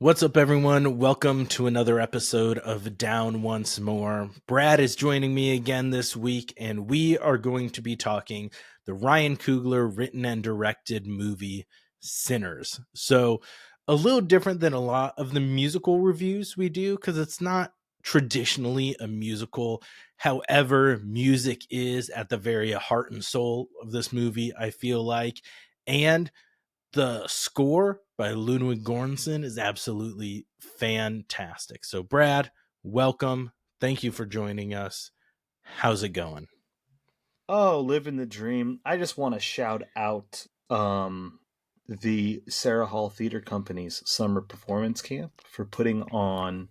What's up, everyone? Welcome to another episode of Down Once More. Brad is joining me again this week, and we are going to be talking the Ryan Coogler written and directed movie Sinners. So, a little different than a lot of the musical reviews we do because it's not traditionally a musical. However, music is at the very heart and soul of this movie, I feel like. And the score by Ludwig Göransson is absolutely fantastic. So, Brad, welcome. Thank you for joining us. How's it going? Oh, living the dream. I just want to shout out the Sarah Hall Theater Company's summer performance camp for putting on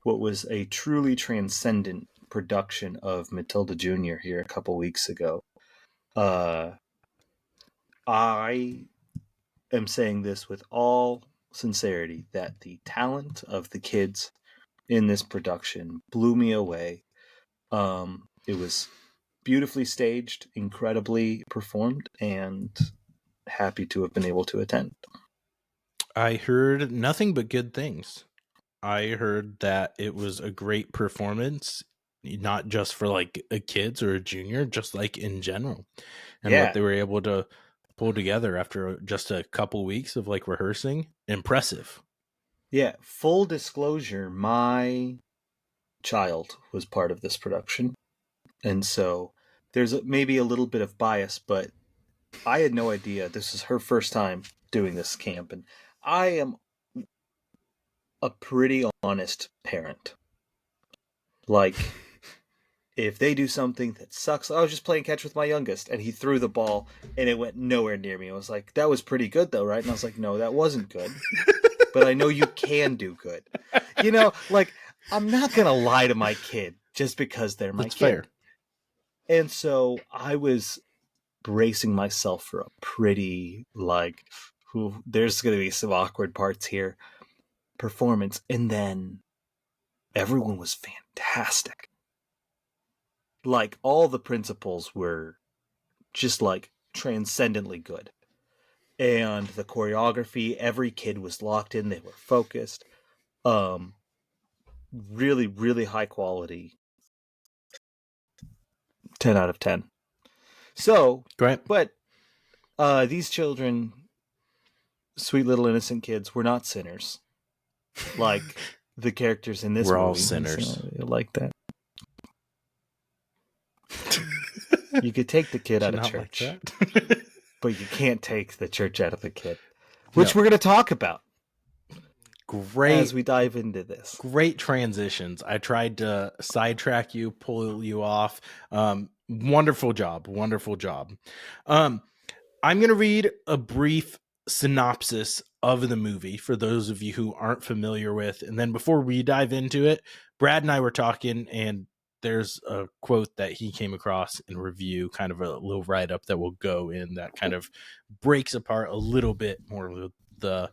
what was a truly transcendent production of Matilda Jr. here a couple weeks ago. I am saying this with all sincerity that the talent of the kids in this production blew me away. It was beautifully staged, incredibly performed, and happy to have been able to attend. I heard nothing but good things. I heard that it was a great performance, not just for like a kids or a junior, just like in general, and what Yeah, they were able to pull together after just a couple weeks of like rehearsing. Impressive. yeah. Full disclosure, my child was part of this production, and so there's maybe a little bit of bias, but I had no idea this was her first time doing this camp, and I am a pretty honest parent. Like, if they do something that sucks, I was just playing catch with my youngest, and he threw the ball, and it went nowhere near me. I was like, that was pretty good, though, right? And I was like, no, that wasn't good. But I know you can do good. Like, I'm not going to lie to my kid just because they're my That's kid. fair. And so I was bracing myself for a pretty, like, there's going to be some awkward parts here performance. And then everyone was fantastic. Like, all the principals were just, like, transcendently good. And the choreography, every kid was locked in, they were focused. Really, really high quality. 10 out of 10. So, Great. but these children, sweet little innocent kids, were not sinners like the characters in this We're movie. all sinners. Like that. You could take the kid Did out you of not like church, that? but you can't take the church out of the kid, which No. we're going to talk about as Great, we dive into this. great transitions. I tried to sidetrack you, pull you off. Wonderful job. Wonderful job. I'm going to read a brief synopsis of the movie for those of you who aren't familiar with. And then before we dive into it, Brad and I were talking, and there's a quote that he came across in review, kind of a little write up that will go in that kind of breaks apart a little bit more the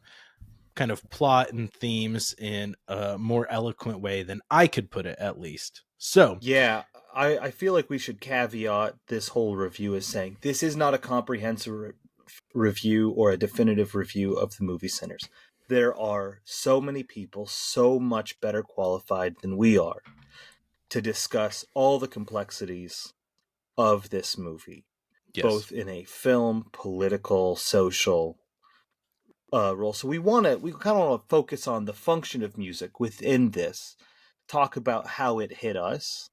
kind of plot and themes in a more eloquent way than I could put it, at least. So, Yeah, I feel like we should caveat this whole review as saying this is not a comprehensive review or a definitive review of the movie Sinners. There are so many people so much better qualified than we are to discuss all the complexities of this movie, yes. both in a film, political, social role. So we kind of want to focus on the function of music within this, talk about how it hit us,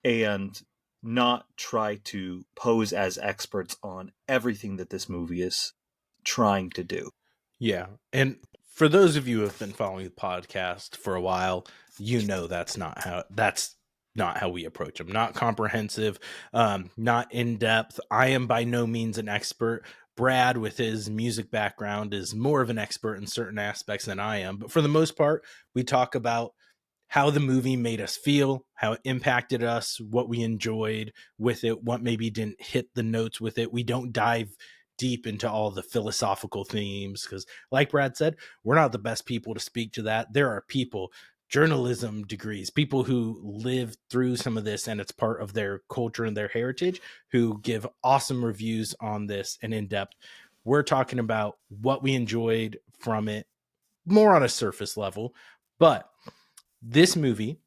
and not try to pose as experts on everything that this movie is trying to do. Yeah. And for those of you who have been following the podcast for a while, you know that's not how we approach them. Not comprehensive, not in depth. I am by no means an expert. Brad, with his music background, is more of an expert in certain aspects than I am. But for the most part, we talk about how the movie made us feel, how it impacted us, what we enjoyed with it, what maybe didn't hit the notes with it. We don't dive deep into all the philosophical themes because, like Brad said, we're not the best people to speak to that. There are people, journalism degrees, people who live through some of this and it's part of their culture and their heritage, who give awesome reviews on this and in depth. We're talking about what we enjoyed from it, more on a surface level. But this movie,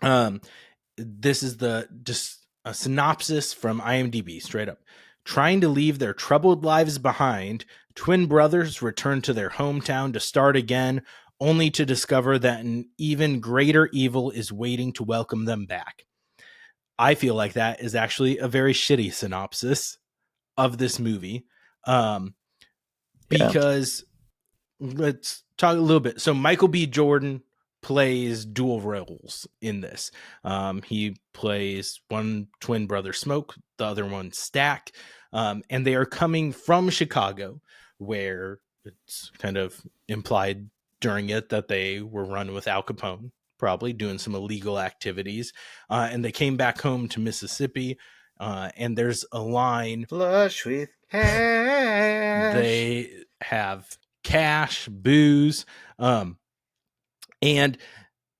this is just a synopsis from IMDb, straight up. Trying to leave their troubled lives behind, twin brothers return to their hometown to start again, only to discover that an even greater evil is waiting to welcome them back. I feel like that is actually a very shitty synopsis of this movie. Because let's talk a little bit. So Michael B. Jordan plays dual roles in this. He plays one twin brother, Smoke, the other one, Stack. And they are coming from Chicago, where it's kind of implied during it that they were run with Al Capone, probably doing some illegal activities. And they came back home to Mississippi. And there's a line, flush with cash. They have cash, booze, and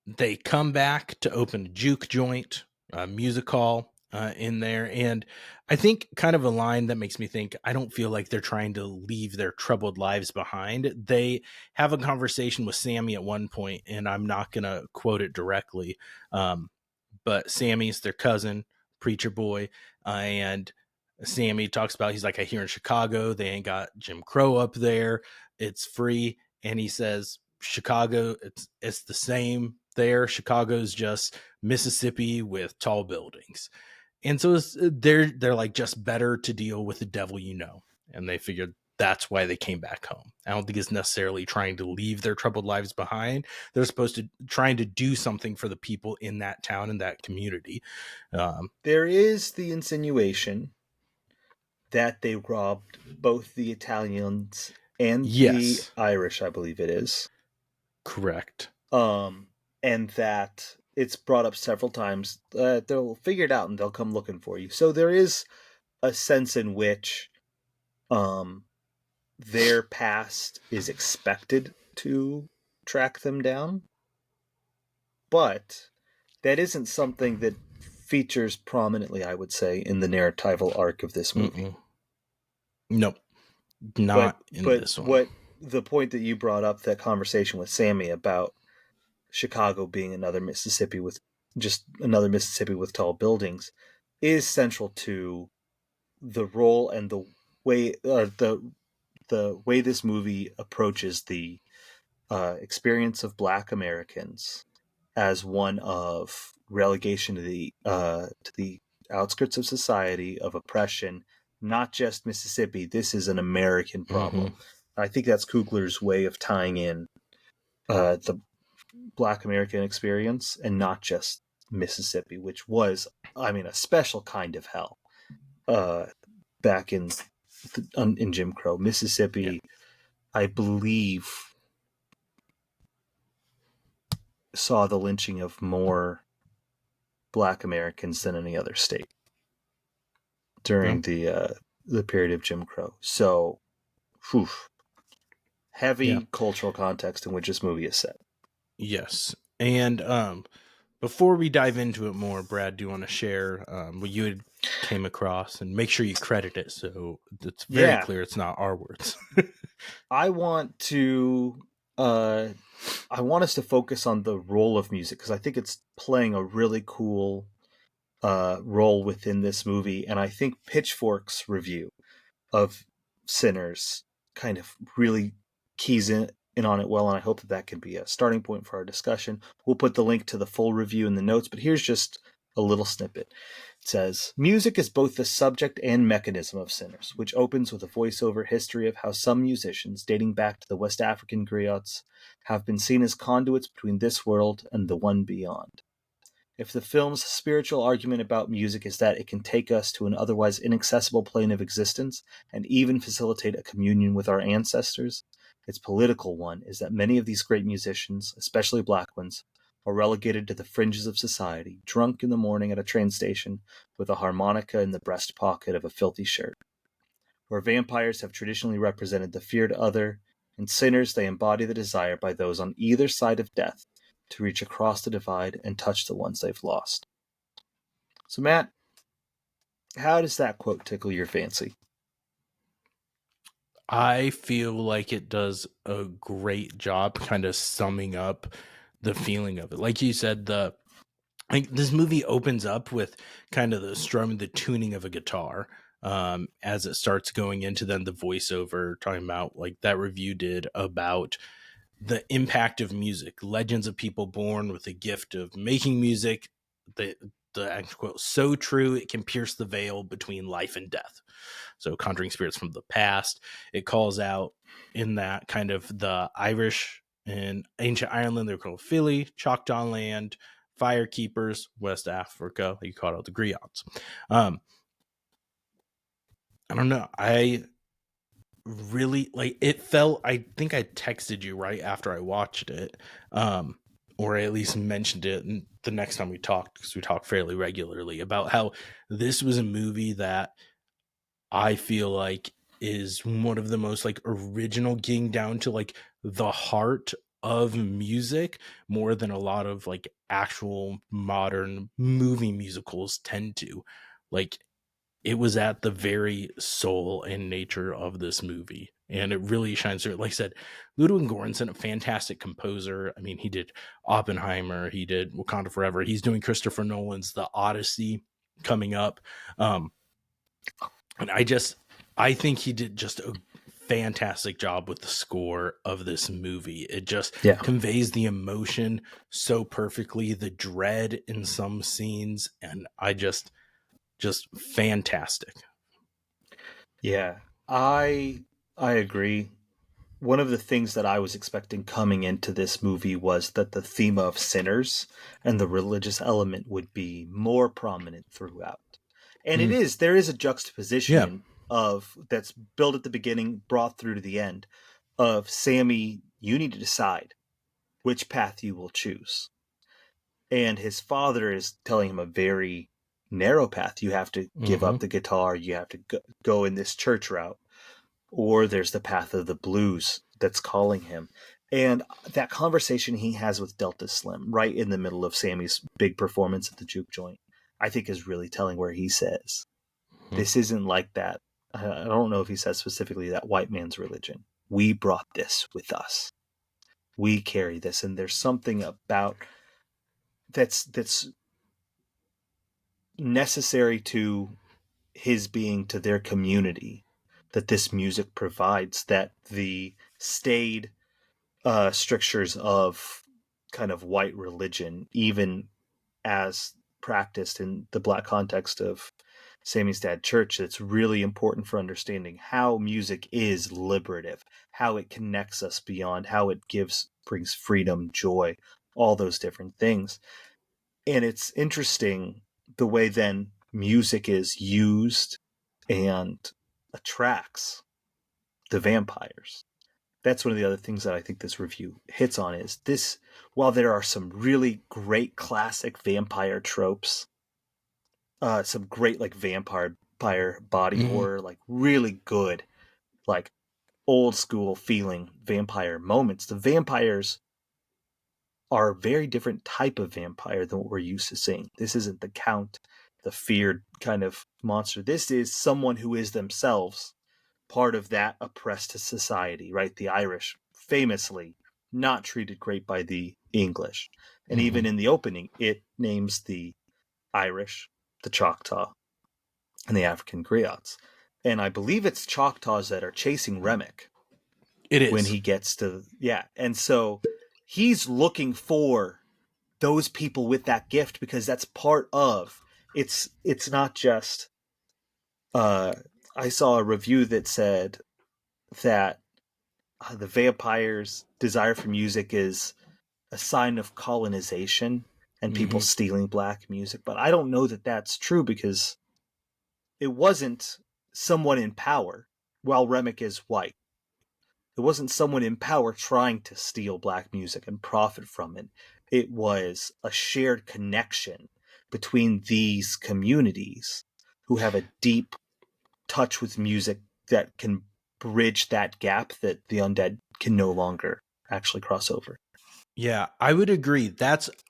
they come back to open a juke joint, a music hall in there. And I think kind of a line that makes me think, I don't feel like they're trying to leave their troubled lives behind. They have a conversation with Sammy at one point, and I'm not going to quote it directly, but Sammy's their cousin, preacher boy, and Sammy talks about, he's like, I hear in Chicago, they ain't got Jim Crow up there. It's free. And he says, Chicago, it's the same there. Chicago's just Mississippi with tall buildings. And so they're like, just better to deal with the devil, you know. And they figured that's why they came back home. I don't think it's necessarily trying to leave their troubled lives behind. They're supposed to trying to do something for the people in that town and that community. There is the insinuation that they robbed both the Italians and the Irish, I believe it is. Correct. And that it's brought up several times. They'll figure it out and they'll come looking for you. So there is a sense in which their past is expected to track them down. But that isn't something that features prominently, I would say, in the narratival arc of this movie. Nope. Not in this one. What the point that you brought up, that conversation with Sammy about Chicago being another Mississippi with tall buildings, is central to the role and the way the way this movie approaches the experience of Black Americans as one of relegation to the outskirts of society, of oppression. Not just Mississippi. This is an American problem. Mm-hmm. I think that's Coogler's way of tying in the Black American experience and not just Mississippi, which was, a special kind of hell back in Jim Crow. Mississippi, I believe, saw the lynching of more Black Americans than any other state during the period of Jim Crow. So, heavy cultural context in which this movie is set. Yes. And before we dive into it more, Brad, do you want to share what you had came across and make sure you credit it so it's very clear it's not our words? I want us to focus on the role of music, because I think it's playing a really cool role within this movie. And I think Pitchfork's review of Sinners kind of really keys in on it well, and I hope that can be a starting point for our discussion. We'll put the link to the full review in the notes, but here's just a little snippet. It says, music is both the subject and mechanism of Sinners, which opens with a voiceover history of how some musicians, dating back to the West African griots, have been seen as conduits between this world and the one beyond. If the film's spiritual argument about music is that it can take us to an otherwise inaccessible plane of existence and even facilitate a communion with our ancestors, its political one is that many of these great musicians, especially Black ones, are relegated to the fringes of society, drunk in the morning at a train station with a harmonica in the breast pocket of a filthy shirt. Where vampires have traditionally represented the feared other, in Sinners they embody the desire by those on either side of death to reach across the divide and touch the ones they've lost. So, Matt, how does that quote tickle your fancy? I feel like it does a great job kind of summing up the feeling of it. Like you said, the like this movie opens up with kind of the strumming, the tuning of a guitar, as it starts going into then the voiceover talking about like that review did about the impact of music, legends of people born with a gift of making music. The actual quote, so true it can pierce the veil between life and death. So conjuring spirits from the past. It calls out in that kind of the Irish in ancient Ireland, they're called Philly, Choctaw land, Firekeepers, West Africa, you call it the griots. Um, I don't know. I really like it felt, I think I texted you right after I watched it, or I at least mentioned it the next time we talked, because we talk fairly regularly about how this was a movie that I feel like is one of the most like original, getting down to like the heart of music more than a lot of like actual modern movie musicals tend to. Like it was at the very soul and nature of this movie. And it really shines through. Like I said, Ludwig Göransson, a fantastic composer. I mean, he did Oppenheimer, he did Wakanda Forever. He's doing Christopher Nolan's The Odyssey coming up. Um, and I think he did just a fantastic job with the score of this movie. It just Yeah. conveys the emotion so perfectly, the dread in some scenes, and just fantastic. Yeah. I agree. One of the things that I was expecting coming into this movie was that the theme of sinners and the religious element would be more prominent throughout. And it Mm, is, there is a yeah. juxtaposition of that's built at the beginning, brought through to the end of Sammy, you need to decide which path you will choose. And his father is telling him a very narrow path. You have to give Mm-hmm. up the guitar, you have to go in this church route, or there's the path of the blues that's calling him. And that conversation he has with Delta Slim right in the middle of Sammy's big performance at the juke joint, I think is really telling, where he says, Mm-hmm. this isn't like that. I don't know if he says specifically that white man's religion. We brought this with us. We carry this. And there's something about that's necessary to his being, to their community, that this music provides, that the staid strictures of kind of white religion, even as practiced in the black context of Sammy's Dad Church, that's really important for understanding how music is liberative, how it connects us beyond, how it brings freedom, joy, all those different things. And it's interesting the way then music is used and attracts the vampires. That's one of the other things that I think this review hits on, is this, while there are some really great classic vampire tropes, some great like vampire body Mm-hmm. horror, like really good, like old school feeling vampire moments, the vampires are a very different type of vampire than what we're used to seeing. This isn't the count, the feared kind of monster. This is someone who is themselves part of that oppressed society, right? The Irish, famously not treated great by the English. And Mm-hmm. even in the opening, it names the Irish, the Choctaw, and the African griots. And I believe it's Choctaws that are chasing Remick It when is. he gets to, yeah. And so he's looking for those people with that gift, because that's part of, it's not just uh I saw a review that said that the vampires' desire for music is a sign of colonization and people Mm-hmm. stealing black music. But I don't know that that's true, because it wasn't someone in power, while Remick is white. It wasn't someone in power trying to steal black music and profit from it. It was a shared connection between these communities who have a deep touch with music that can bridge that gap that the undead can no longer actually cross over. Yeah, I would agree.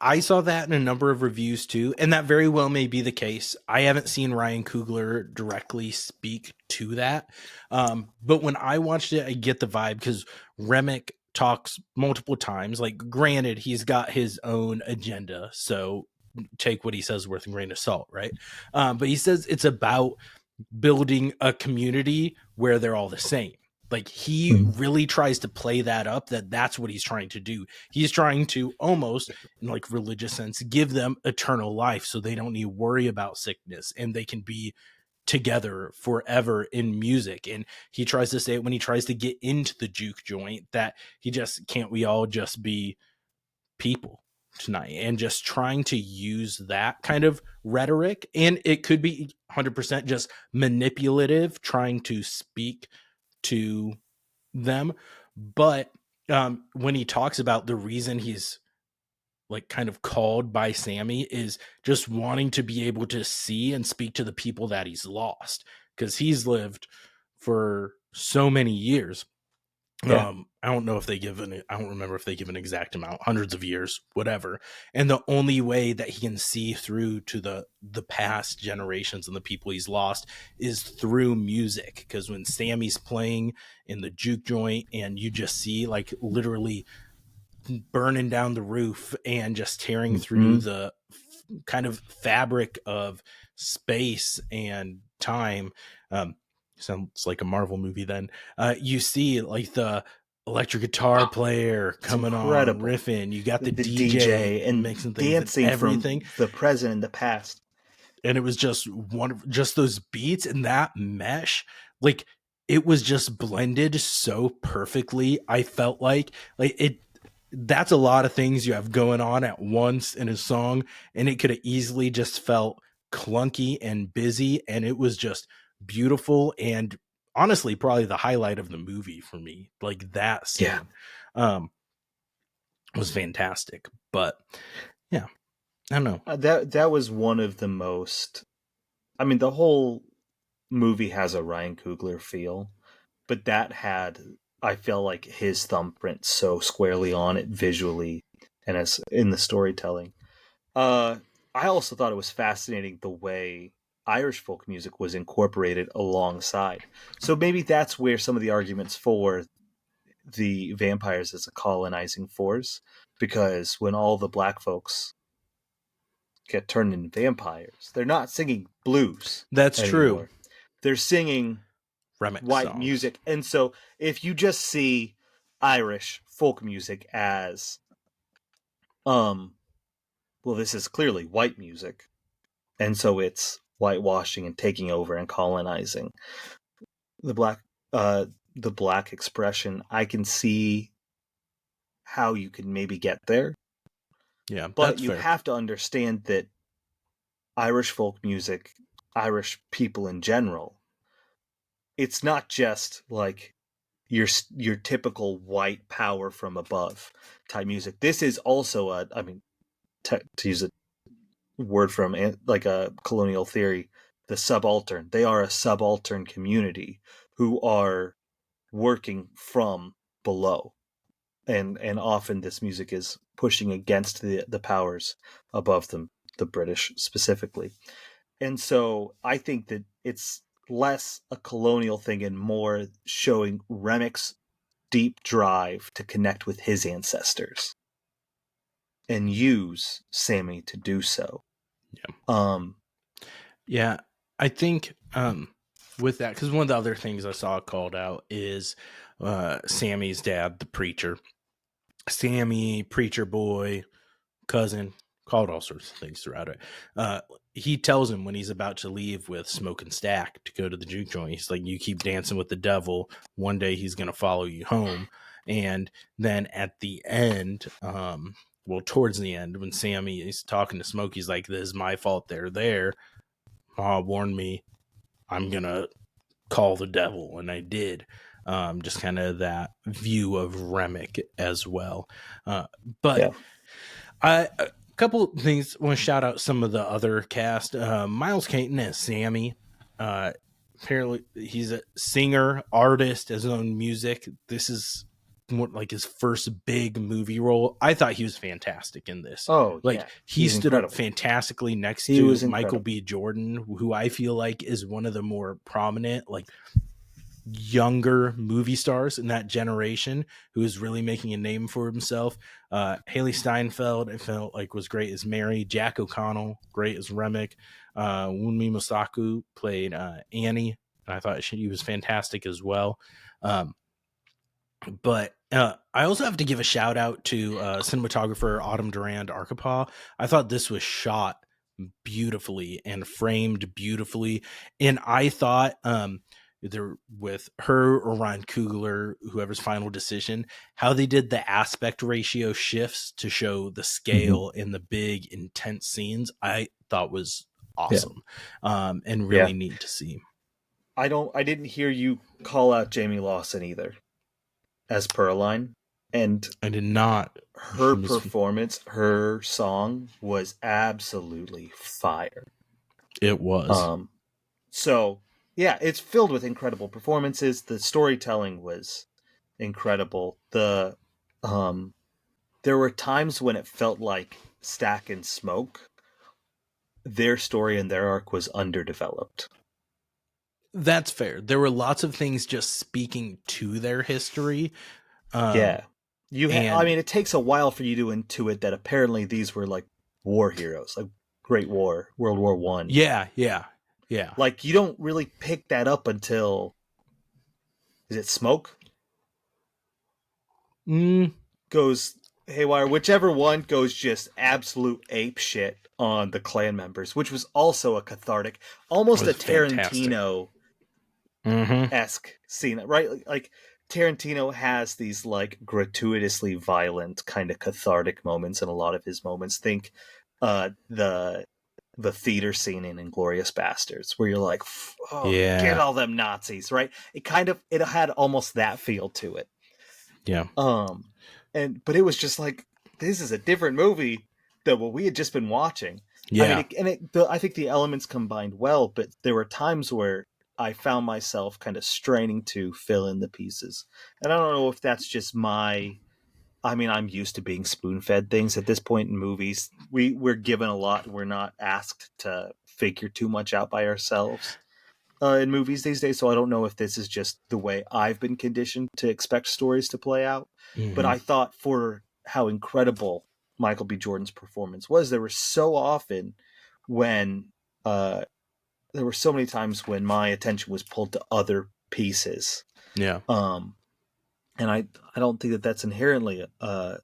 I saw that in a number of reviews too, and that very well may be the case. I haven't seen Ryan Coogler directly speak to that, but when I watched it, I get the vibe because Remick talks multiple times. Like, granted, he's got his own agenda, so take what he says with a grain of salt, right? But he says it's about building a community where they're all the same. Like, he Mhm. really tries to play that up, that's what he's trying to do. He's trying to almost, in like religious sense, give them eternal life so they don't need to worry about sickness and they can be together forever in music. And he tries to say it when he tries to get into the juke joint, that he just can't we all just be people tonight, and just trying to use that kind of rhetoric. And it could be 100% just manipulative, trying to speak to them. But when he talks about the reason he's like kind of called by Sammy is just wanting to be able to see and speak to the people that he's lost, because he's lived for so many years. Yeah. I don't know if they give an I don't remember if they give an exact amount, hundreds of years, whatever. And the only way that he can see through to the past generations and the people he's lost is through music. Because when Sammy's playing in the juke joint and you just see like literally burning down the roof and just tearing through Mhm. the kind of fabric of space and time. um Sounds like a Marvel movie. Then you see like the electric guitar Oh, player it's coming on incredible. riffing, you got the The DJ DJ and mixing things and dancing everything. from the present and the past. And it was just just those beats and that mesh, like it was just blended so perfectly. I felt like it that's a lot of things you have going on at once in a song, and it could have easily just felt clunky and busy, and it was just beautiful. And honestly, probably the highlight of the movie for me, like that Yeah. scene um was fantastic. But yeah, I don't know. That was one of the most. I mean, the whole movie has a Ryan Coogler feel, but that had, I feel like, his thumbprint so squarely on it visually and as in the storytelling. Uh, I also thought it was fascinating the way Irish folk music was incorporated alongside. So maybe that's where some of the arguments for the vampires as a colonizing force, because when all the black folks get turned into vampires, they're not singing blues That's true. anymore. They're singing Remick white songs. music. And so if you just see Irish folk music as um well, this is clearly white music, and so it's whitewashing and taking over and colonizing the black uh the black expression. I can see how you could maybe get there, Yeah, but that's you fair. have to understand that Irish folk music, Irish people in general, it's not just like your typical white power from above type music. This is also a, I mean, to use a word from like a colonial theory, the subaltern. They are a subaltern community who are working from below, and often this music is pushing against the powers above them, the British specifically. And so I think that it's less a colonial thing and more showing Remick's deep drive to connect with his ancestors and use Sammy to do so. Yeah. Um, Yeah, I think with that, because one of the other things I saw called out is Sammy's dad, the preacher. Sammy, preacher boy, cousin, called all sorts of things throughout it. He tells him when he's about to leave with Smoke and Stack to go to the juke joint, he's like, "You keep dancing with the devil. One day he's gonna follow you home." And then at the end, well, towards the end, when Sammy is talking to Smoke, he's like, "This is my fault. They're there. Ma warned me. I'm gonna call the devil," and I did. Just kind of that view of Remick as well. But yeah, a couple things. I want to shout out some of the other cast. Miles Caton as Sammy. Uh, Apparently, he's a singer, artist, his own music. This is more like his first big movie role. I thought he was fantastic in this. Oh, Like yeah. he He's stood up incredible. fantastically next He to was Michael incredible. B. Jordan, who I feel like is one of the more prominent, like younger movie stars in that generation who is really making a name for himself. Hailee Steinfeld, I felt like was great as Mary. Jack O'Connell, great as Remick. Wunmi Mosaku played Annie, and I thought she was fantastic as well. But I also have to give a shout out to cinematographer Autumn Durand Arkapaw. I thought this was shot beautifully and framed beautifully, and I thought there with her or Ryan Coogler, whoever's final decision, how they did the aspect ratio shifts to show the scale in the big intense scenes, I thought was awesome. And really neat to see. I didn't hear you call out Jamie Lawson either as Pearline, and I did not. her performance, her song was absolutely fire. It was. So yeah, it's filled with incredible performances. The storytelling was incredible. There were times when it felt like Stack and Smoke, their story and their arc was underdeveloped. That's fair. There were lots of things just speaking to their history. I mean, it takes a while for you to intuit that apparently these were like war heroes, like Great War, World War One. Yeah. Like you don't really pick that up until, is it Smoke? Goes haywire. Whichever one goes just absolute ape shit on the clan members, which was also a cathartic, almost a Tarantino esque scene, right? Like Tarantino has these like gratuitously violent kind of cathartic moments in a lot of his moments. Think the theater scene in Inglourious Bastards, where you're like, get all them Nazis, right? It had almost that feel to it. Yeah. But it was just like, this is a different movie than what we had just been watching. Yeah. I mean, I think the elements combined well, but there were times where I found myself kind of straining to fill in the pieces. And I don't know if that's just I'm used to being spoon-fed things at this point in movies. We're given a lot. We're not asked to figure too much out by ourselves in movies these days. So I don't know if this is just the way I've been conditioned to expect stories to play out. But I thought for how incredible Michael B. Jordan's performance was, there were so often when there were so many times when my attention was pulled to other pieces. Yeah. And I don't think that that's inherently a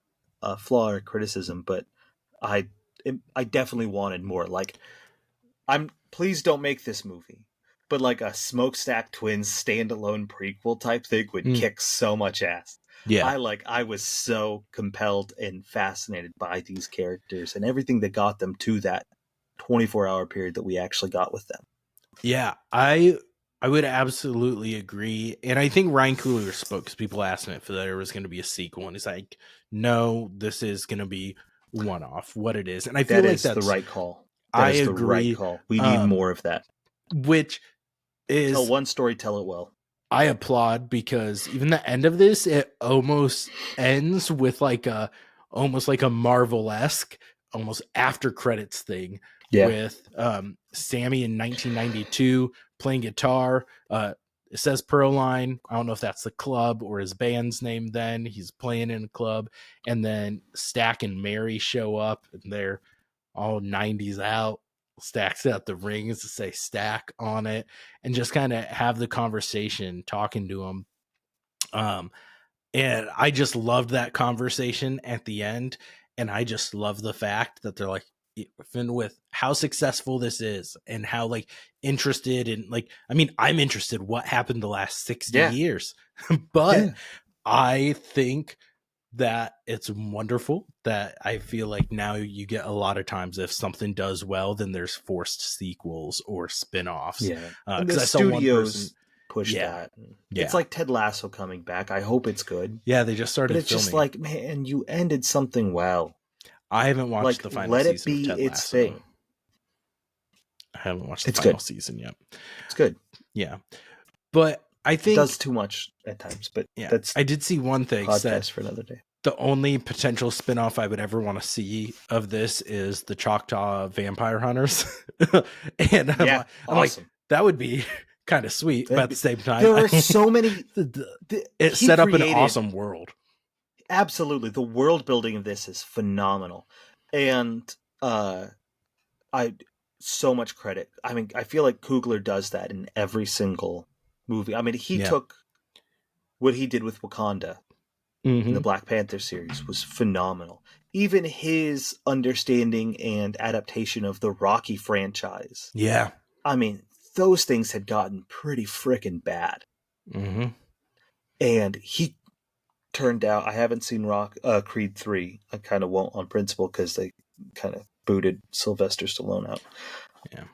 flaw or criticism, but I definitely wanted more. Like, please don't make this movie, but like a Smokestack Twins standalone prequel type thing would kick so much ass. Yeah. I was so compelled and fascinated by these characters and everything that got them to that 24-hour period that we actually got with them. Yeah, I would absolutely agree. And I think Ryan Coogler spoke because people asked him if there was going to be a sequel. And he's like, no, this is going to be one-off, what it is. And I feel like that's the right call. I agree. The right call. We need more of that. Which is... Tell one story, tell it well. I applaud, because even the end of this, it almost ends with almost like a Marvel-esque, almost after credits thing. Yeah. With Sammy in 1992 playing guitar. It says Pearline. I don't know if that's the club or his band's name then. He's playing in a club. And then Stack and Mary show up, and they're all 90s out. Stack's out the rings to say Stack on it, and just kind of have the conversation talking to him. And I just loved that conversation at the end. And I just love the fact that they're like, even with how successful this is and how like interested in, like, I mean, I'm interested what happened the last 60 years, but I think that it's wonderful that I feel like now you get a lot of times if something does well, then there's forced sequels or spin-offs. Yeah. Because the studios push that. Yeah. It's like Ted Lasso coming back. I hope it's good. Yeah, they just started filming. But it's just like, man, you ended something well. I haven't watched the final season. Let it be its thing. I haven't watched the final season yet. It's good. Yeah. But I It think, does too much at times, but yeah, that's I did see one thing said podcast for another day. the only potential spinoff I would ever want to see of this is the Choctaw Vampire Hunters. And Yeah, I'm like, awesome. that would be kind of sweet, but at the same time, There are so many. it He set up an created awesome world. absolutely the world building of this is phenomenal, and I so much credit. I mean, I feel like Coogler does that in every single movie. I mean, he Yeah. took what he did with Wakanda in the Mm-hmm. Black Panther series was phenomenal. Even his understanding and adaptation of the Rocky franchise. Yeah. I mean, those things had gotten pretty freaking bad. Mm-hmm. And he turned out, I haven't seen Creed 3. I kind of won't on principle because they kind of booted Sylvester Stallone out. Yeah.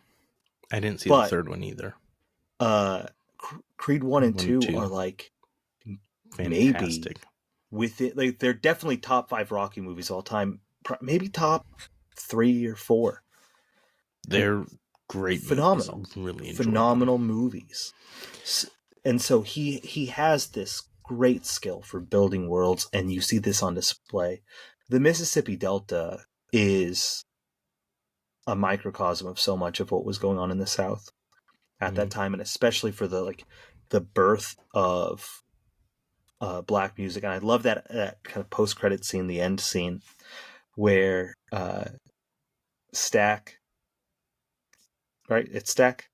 I didn't see the But third one either. Creed 1 and 1 and 2 2. are like maybe Fantastic. with it, like they're definitely top 5 Rocky movies all time, maybe top 3 or 4. They're great Phenomenal, movies. I really enjoyed phenomenal them. movies. And so he has this great skill for building worlds, and you see this on display. The Mississippi Delta is a microcosm of so much of what was going on in the South at that time, and especially for the birth of black music. And I love that kind of post-credit scene, the end scene, where Stack, right? It's Stack.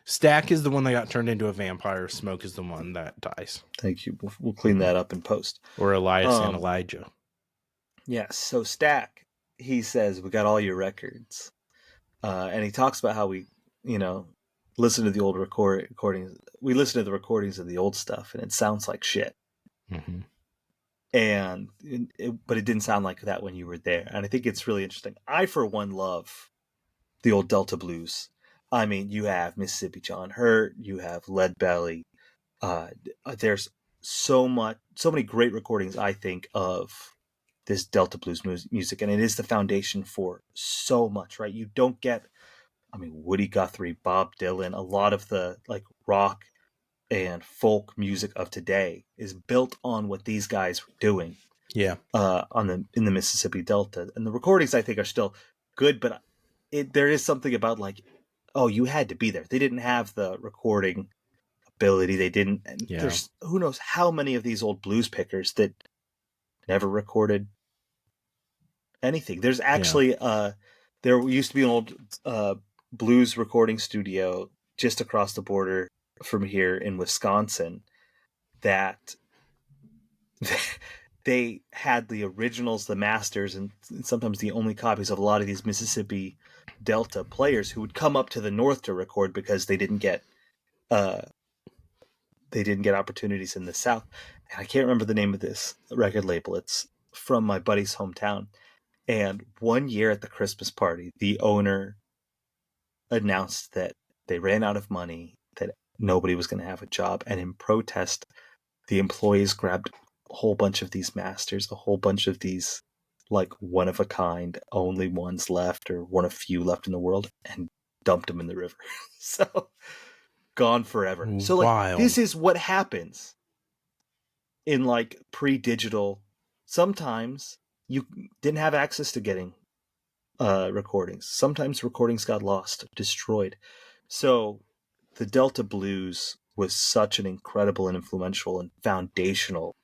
Stack is the one that got turned into a vampire. Smoke is the one that dies. Thank you. We'll clean that up in post. Or Elias and Elijah. Yes. So Stack, he says, "We got all your records," and he talks about how we, listen to the old recordings. We listen to the recordings of the old stuff, and it sounds like shit. Mm-hmm. But it didn't sound like that when you were there. And I think it's really interesting. I, for one, love the old Delta blues. I mean, you have Mississippi John Hurt, you have Lead Belly. There's so many great recordings, I think, of this Delta blues music, and it is the foundation for so much, right? You don't get, Woody Guthrie, Bob Dylan, a lot of the rock and folk music of today is built on what these guys were doing. Yeah. In the Mississippi Delta, and the recordings I think are still good, but there is something about you had to be there. They didn't have the recording ability. They didn't. And there's who knows how many of these old blues pickers that never recorded anything. There's actually there used to be an old blues recording studio just across the border from here in Wisconsin that they had the originals, the masters, and sometimes the only copies of a lot of these Mississippi Delta players who would come up to the north to record because they didn't get opportunities in the South. And I can't remember the name of this record label. It's from my buddy's hometown. And one year at the Christmas party, the owner announced that they ran out of money, that nobody was going to have a job. And in protest, the employees grabbed a whole bunch of these masters, a whole bunch of these one of a kind, only ones left or one of few left in the world, and dumped them in the river. So gone forever. So Wild. This is what happens in pre-digital. Sometimes you didn't have access to getting recordings. Sometimes recordings got lost, destroyed. So the Delta Blues was such an incredible and influential and foundational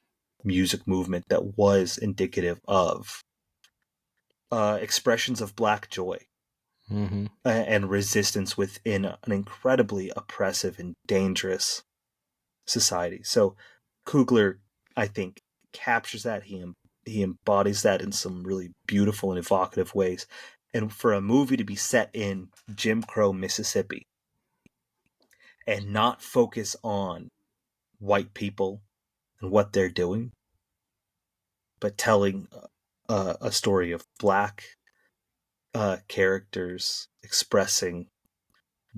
music movement that was indicative of expressions of black joy and resistance within an incredibly oppressive and dangerous society. So Coogler, I think, captures that. He embodies that in some really beautiful and evocative ways. And for a movie to be set in Jim Crow, Mississippi, and not focus on white people and what they're doing, but telling a story of black characters expressing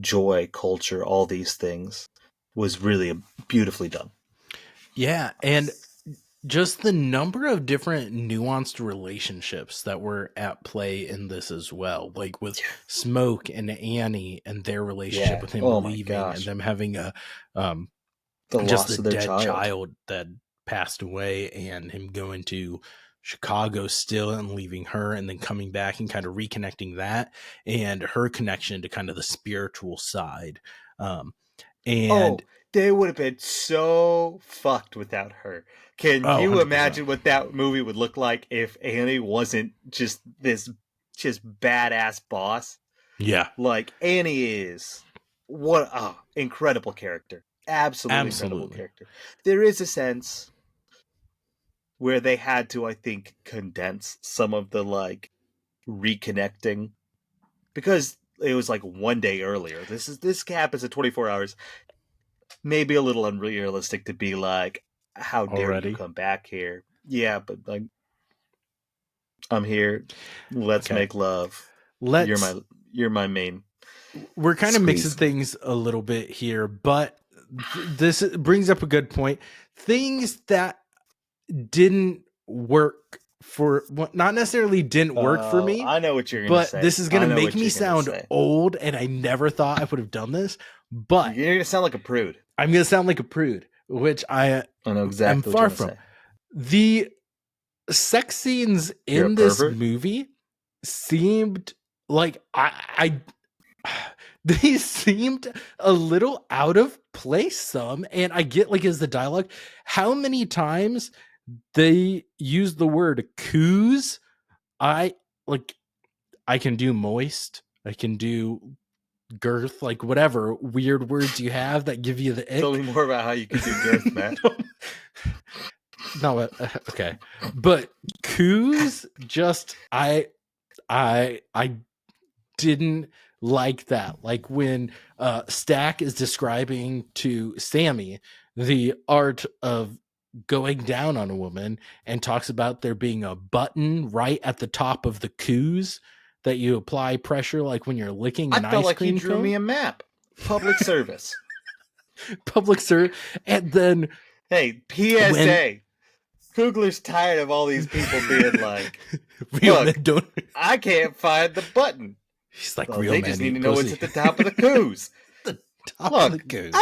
joy, culture, all these things, was really beautifully done. Yeah, and just the number of different nuanced relationships that were at play in this as well, like with Smoke and Annie and their relationship with him leaving and them having a The just loss the of their dead child. child that passed away, and him going to Chicago still and leaving her, and then coming back and kind of reconnecting that, and her connection to kind of the spiritual side. And they would have been so fucked without her. Can you 100%. imagine what that movie would look like if Annie wasn't just this just badass boss? Yeah, Like Annie is incredible character. Absolutely incredible character. There is a sense where they had to, I think, condense some of the like reconnecting because it was like one day earlier. This happens in 24 hours. Maybe a little unrealistic to be like, how dare you come back here? Yeah, but like, I'm here. Let's make love. You're my main. We're kind of mixing things a little bit here, but this brings up a good point. Things that didn't work for, not necessarily didn't work for me. I know what you're going to say. But this is going to make me sound old, and I never thought I would have done this. But you're going to sound like a prude. I'm going to sound like a prude, which I know exactly am far from. The sex scenes in this movie seemed like they seemed a little out of place some, and I get like, is the dialogue, how many times they use the word coos. I can do moist, I can do girth, like whatever weird words you have that give you the ick. Tell me more about how you can do girth, Matt. No, okay, but coos, just I didn't like that. Like when Stack is describing to Sammy the art of going down on a woman and talks about there being a button right at the top of the coos that you apply pressure, like when you're licking an ice cream cone. I felt like he drew me a map. Public service. And then, hey, PSA. Coogler's tired of all these people being like, look, I can't find the button. He's like, real they just need to know what's at the top of the coos. The top of the coos.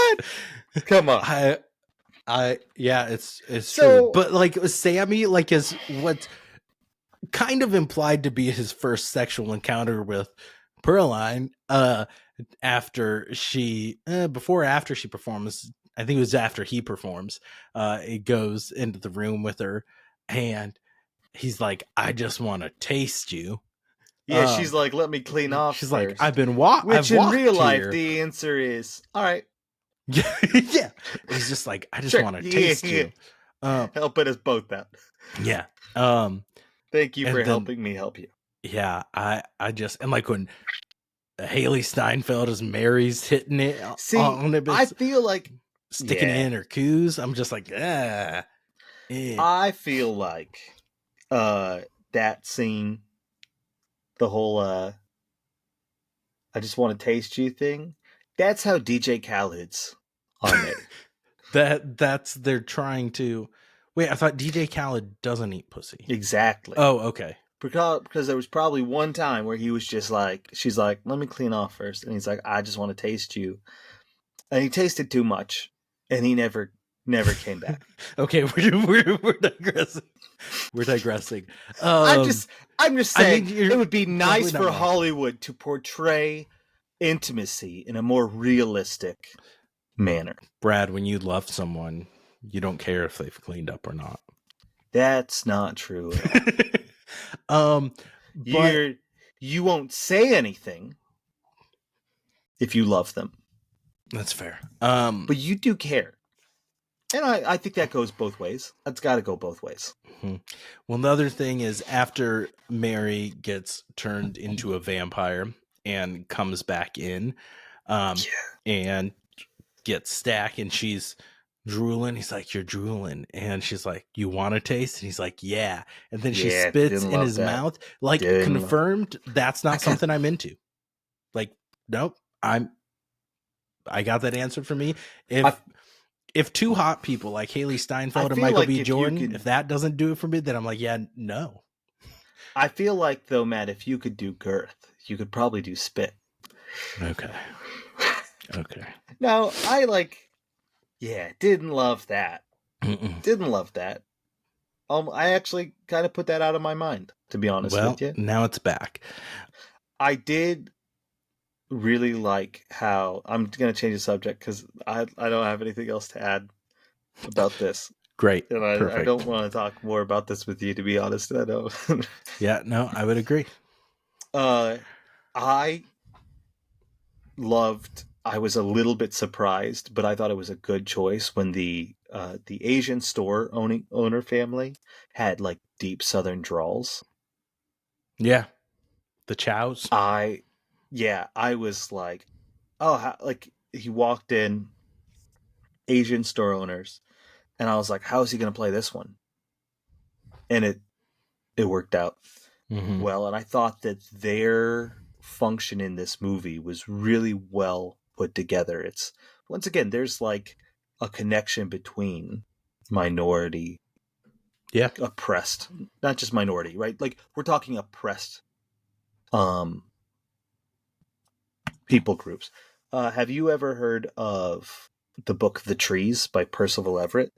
Come on. Yeah, it's true. But like Sammy, like, is what's kind of implied to be his first sexual encounter with Pearline, after she performs. I think it was after he performs. It goes into the room with her, and he's like, "I just want to taste you." Yeah, she's like, "Let me clean off." She's first. like, "I've been walking." Which in real life, the answer is, "All right." Yeah, yeah. He's just like, "I just want to taste you." Helping us both out. Yeah. Thank you for helping me help you. Yeah, I just, and like when Hailee Steinfeld as Mary's hitting it on it, I feel like sticking it in her coos. I'm just like, I feel like that scene, the whole I just want to taste you thing, that's how DJ Khaled's on it. that's they're trying to wait. I thought DJ Khaled doesn't eat pussy. Exactly. Oh, okay. Because there was probably one time where he was just like, she's like, "Let me clean off first," and he's like, "I just want to taste you," and he tasted too much, and he never came back. Okay, we're digressing. We're digressing. I'm just saying, it would be nice for Hollywood to portray intimacy in a more realistic manner. Brad, when you love someone, you don't care if they've cleaned up or not. That's not true at all. You won't say anything if you love them. That's fair. But you do care. And I think that goes both ways. That's got to go both ways. Mm-hmm. Well, the other thing is, after Mary gets turned into a vampire and comes back in, and gets Stack, and she's drooling. He's like, "You're drooling," and she's like, "You want to taste?" And he's like, "Yeah." And then she spits in his mouth, like, confirmed that's not something I'm into. Like, nope, I got that answered for me. If two hot people like Hailee Steinfeld and Michael B. Jordan, if that doesn't do it for me, then I'm like, yeah, no. I feel like, though, Matt, if you could do girth, you could probably do spit. Okay. Now, Yeah, didn't love that. Mm-mm. Didn't love that. I actually kind of put that out of my mind, to be honest with Well, you. now it's back. I did really like how I'm going to change the subject because I don't have anything else to add about this. Great. And I Perfect. don't want to talk more about this with you, to be honest. I know. Yeah, no, I would agree. uh, I I was a little bit surprised, but I thought it was a good choice when the Asian store owner family had like deep Southern drawls. Yeah. The chows. I Yeah, I was like, oh, like he walked in, Asian store owners, and I was like, how is he going to play this one? And it worked out Mm-hmm. well, and I thought that their function in this movie was really well put together. It's once again, there's like a connection between minority, Yeah. oppressed, not just minority, right? Like we're talking oppressed um people groups. Have you ever heard of the book The Trees by Percival Everett?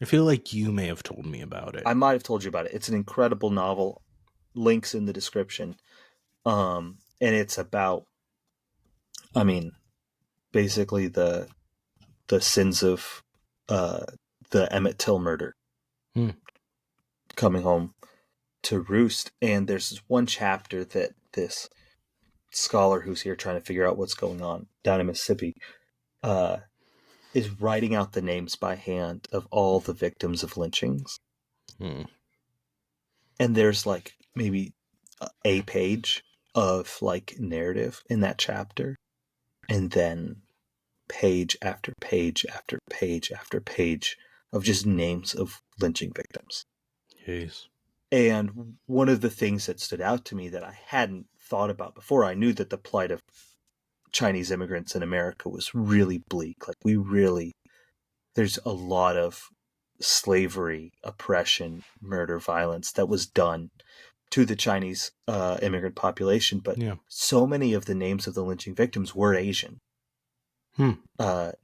I feel like you may have told me about it. I might have told you about it. It's an incredible novel. Links in the description. And it's about, I mean, basically the sins of uh the Emmett Till murder Hmm. coming home to roost. And there's this one chapter that this scholar who's here trying to figure out what's going on down in Mississippi uh is writing out the names by hand of all the victims of lynchings. Hmm. And there's like maybe a page of like narrative in that chapter, and then page after page after page after page of just names of lynching victims. Jeez. And one of the things that stood out to me that I hadn't thought about before, I knew that the plight of Chinese immigrants in America was really bleak. Like, there's a lot of slavery, oppression, murder, violence that was done to the Chinese immigrant population. But Yeah. so many of the names of the lynching victims were Asian Hmm.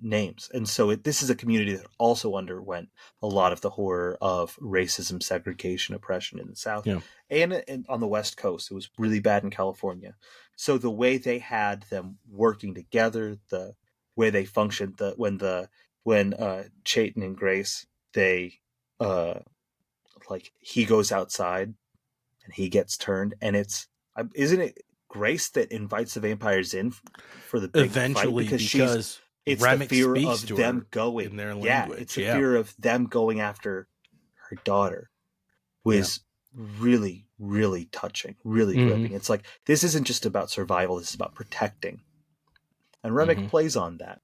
names. And so this is a community that also underwent a lot of the horror of racism, segregation, oppression in the South. Yeah. And on the West Coast, it was really bad in California. So the way they had them working together, the way they functioned, when Chayton and Grace, they uh, like he goes outside and he gets turned, and isn't it Grace that invites the vampires in for the big fight Eventually, because because it's the Remick fear speaks of to them her in going. their Yeah, it's language. the Yeah. fear of them going after her daughter, Yeah. was really, really touching, really Mm-hmm. gripping. It's like this isn't just about survival, this is about protecting. And Remick Mm-hmm. plays on that.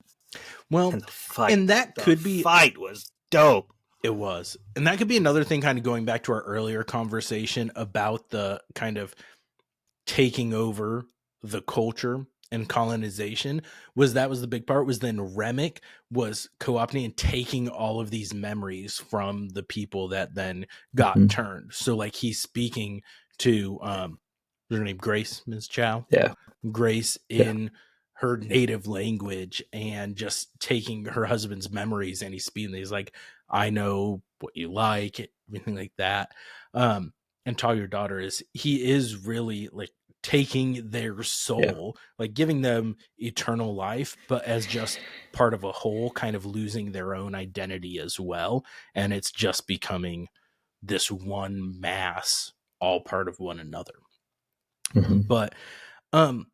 Well, And and that the could be fight was dope. it was. And that could be another thing, kind of going back to our earlier conversation about the kind of taking over the culture and colonization. Was the big part, was then Remick was co-opting and taking all of these memories from the people that then got Mhm. turned. So like he's speaking to her name Grace, Ms. Chow. Yeah, Grace yeah, in her native language and just taking her husband's memories, and he's speaking. He's like, I know what you like, everything like that. And Tell Your Daughter he is really like taking their yeah. soul, like giving them eternal life, but as just part of a whole, kind of losing their own identity as well. And it's just becoming this one mass, all part of one another. Mhm. But um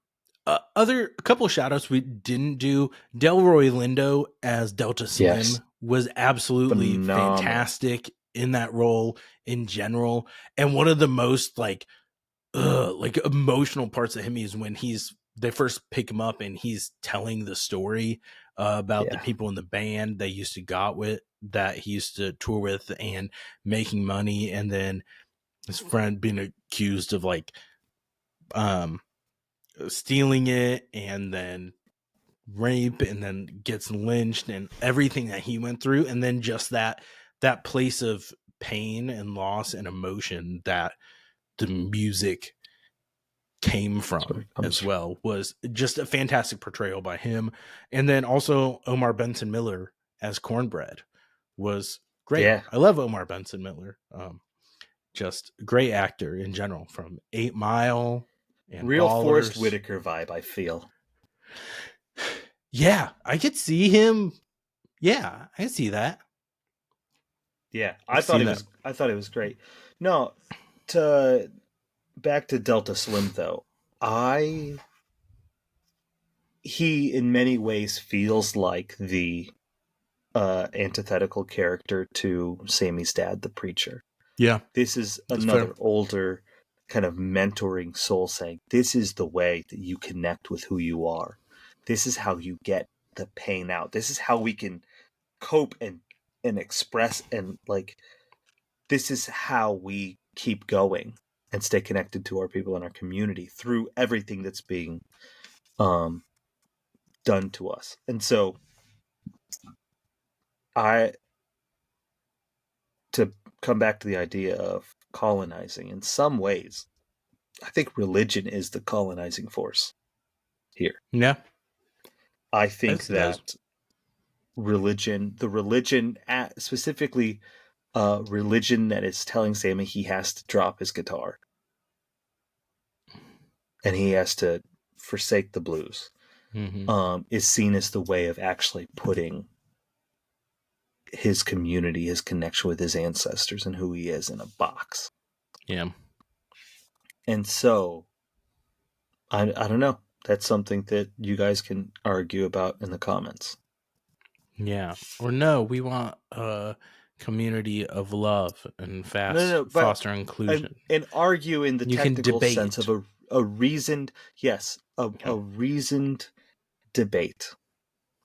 other a couple of shout outs we didn't do. Delroy Lindo as Delta Yes, Slim was absolutely phenomenal. fantastic in that role in general. And one of the most like emotional parts of him is when they first pick him up and he's telling the story about the Yeah, people in the band they used to got with that he used to tour with and making money, and then his friend being accused of like um stealing it and then rape and then gets lynched and everything that he went through, and then just that place of pain and loss and emotion that the music came from as well was just a fantastic portrayal by him. And then also Omar Benson Miller as Cornbread was great. Yeah. I love Omar Benson Miller. Just great actor in general, from 8 Mile and Real Ballers. Forrest Whitaker vibe, I feel. Yeah, I could see him. Yeah, I see that. Yeah, I thought it was great. No, back to Delta Slim though. He in many ways feels like the antithetical character to Sammy's dad, the preacher. Yeah. This is another older kind of mentoring soul saying, this is the way that you connect with who you are. This is how you get the pain out. This is how we can cope and express, and like, this is how we keep going and stay connected to our people in our community through everything that's being done to us. And so to come back to the idea of colonizing, in some ways, I think religion is the colonizing force here. Yeah. I think that religion, specifically religion that is telling Sammy he has to drop his guitar and he has to forsake the blues, is seen as the way of actually putting his community, his connection with his ancestors and who he is, in a box. Yeah. And so, I don't know. That's something that you guys can argue about in the comments. Yeah. Or no, we want a community of love and foster inclusion. And argue in the technical sense of a reasoned, a reasoned debate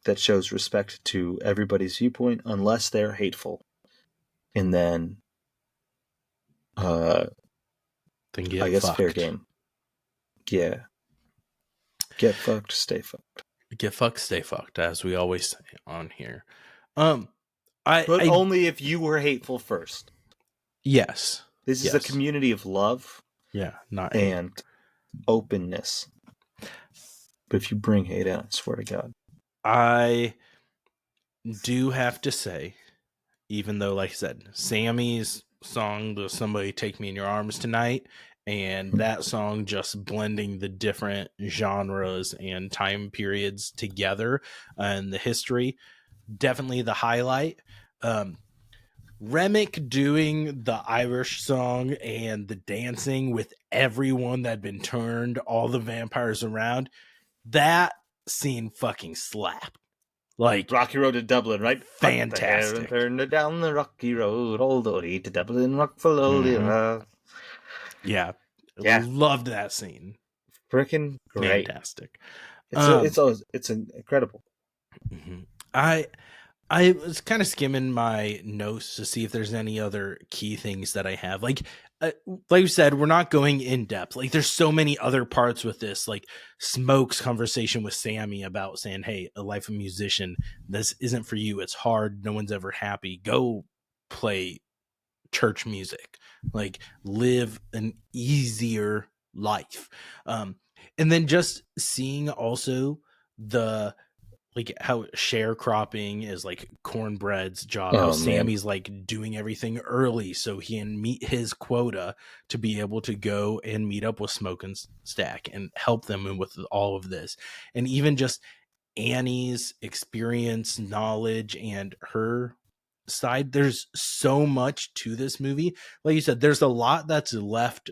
that shows respect to everybody's viewpoint, unless they're hateful. And then, I guess fucked. Fair game. Yeah. Get fucked, stay fucked. Get fucked, stay fucked, as we always say on here. But only if you were hateful first. Yes. This is a community of love. Yeah, not and hate. Openness. But if you bring hate in, I swear to God. I do have to say, even though, like I said, Sammy's song, "Does Somebody Take Me in Your Arms Tonight," and that song just blending the different genres and time periods together and the history, definitely the highlight. Remick doing the Irish song and the dancing with everyone that had been turned, all the vampires around, that scene fucking slapped. Like, Rocky Road to Dublin, right? Fantastic. Turn down the rocky road, all the way to Dublin, rock for lowly. Yeah. Loved that scene. Freaking great. Fantastic. It's incredible. I was kind of skimming my notes to see if there's any other key things that I have. Like you said, we're not going in depth. Like, there's so many other parts with this, like Smoke's conversation with Sammy about saying, hey, a life of musician, this isn't for you. It's hard. No one's ever happy. Go play church music. Like, live an easier life. And then just seeing also the, like, how sharecropping is like Cornbread's job. How Sammy's like doing everything early so he can meet his quota to be able to go and meet up with Smoke and Stack and help them with all of this. And even just Annie's experience, knowledge, and her side. There's so much to this movie. Like you said, there's a lot that's left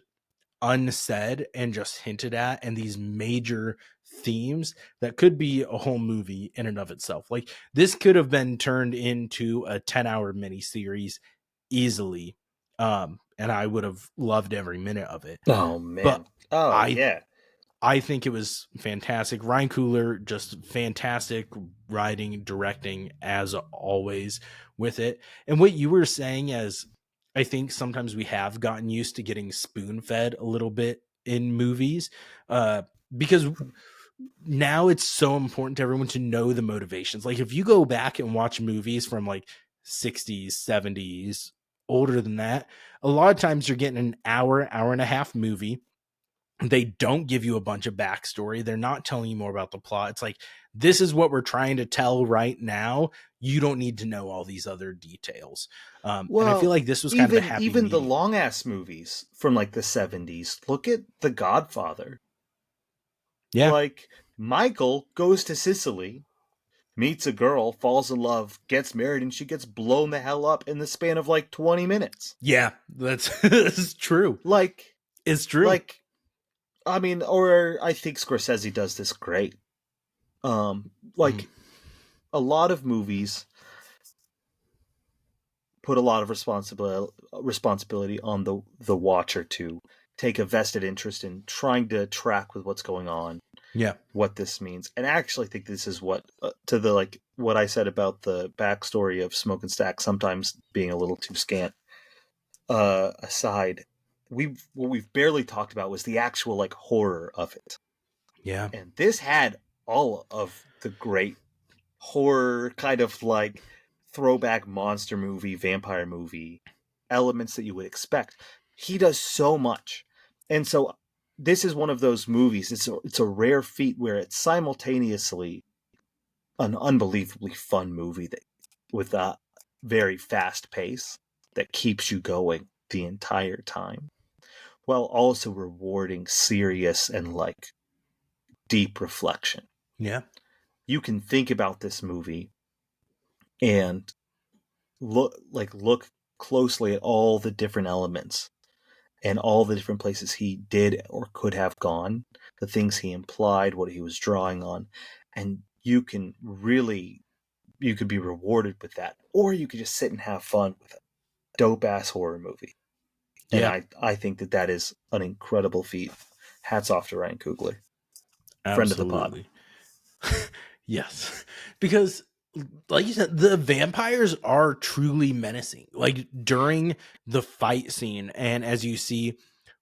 unsaid and just hinted at, and these major themes that could be a whole movie in and of itself. Like, this could have been turned into a 10-hour miniseries easily, and I would have loved every minute of it. Oh man. But I think it was fantastic. Ryan Coogler, just fantastic writing, directing as always with it. And what you were saying, as I think sometimes we have gotten used to getting spoon-fed a little bit in movies, because now it's so important to everyone to know the motivations. Like, if you go back and watch movies from like 60s, 70s, older than that, a lot of times you're getting an hour and a half movie They don't give you a bunch of backstory. They're not telling you more about the plot. It's like, this is what we're trying to tell right now. You don't need to know all these other details. And I feel Well, like this was kind of a happy even the medium. long ass movies from like the 70s. Look at The Godfather. Yeah. Like Michael goes to Sicily, meets a girl, falls in love, gets married, and she gets blown the hell up in the span of like 20 minutes. Yeah. That's true. Like, It's true. like, I mean, or I think Scorsese does this great. Mm. Like a lot of movies put a lot of responsibility on the watcher to take a vested interest in trying to track with what's going on, Yeah. what this means. And I actually think this is what to the like what I said about the backstory of Smoke and Stack sometimes being a little too scant. Aside, what we've barely talked about was the actual like horror of it, Yeah. and this had all of the great horror kind of like throwback monster movie, vampire movie elements that you would expect. He does so much. And so this is one of those movies. It's a rare feat where it's simultaneously an unbelievably fun movie that with a very fast pace that keeps you going the entire time while also rewarding serious and like deep reflection. Yeah. You can think about this movie and look closely at all the different elements and all the different places he did or could have gone, the things he implied, what he was drawing on, and you could be rewarded with that, or you could just sit and have fun with a dope ass horror movie. And Yeah. I think that is an incredible feat. Hats off to Ryan Coogler, friend of the pod. Absolutely. Yes. Because like you said, the vampires are truly menacing. Like during the fight scene, and as you see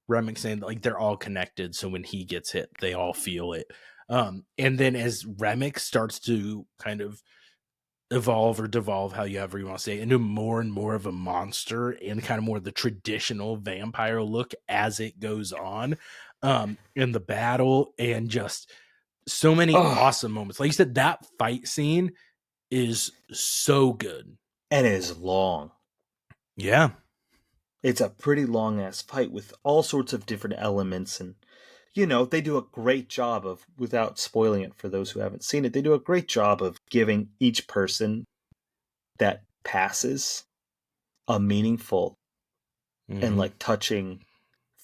Remick saying, like they're all connected, so when he gets hit, they all feel it. And then as Remick starts to kind of evolve or devolve, however you want to say, into more and more of a monster and kind of more the traditional vampire look as it goes on, in the battle, and just so many Oh, awesome moments. Like you said, that fight scene is so good. and it is long. Yeah. It's a pretty long ass fight with all sorts of different elements, and they do a great job of, without spoiling it for those who haven't seen it, they do a great job of giving each person that passes a meaningful and Mm-hmm. like touching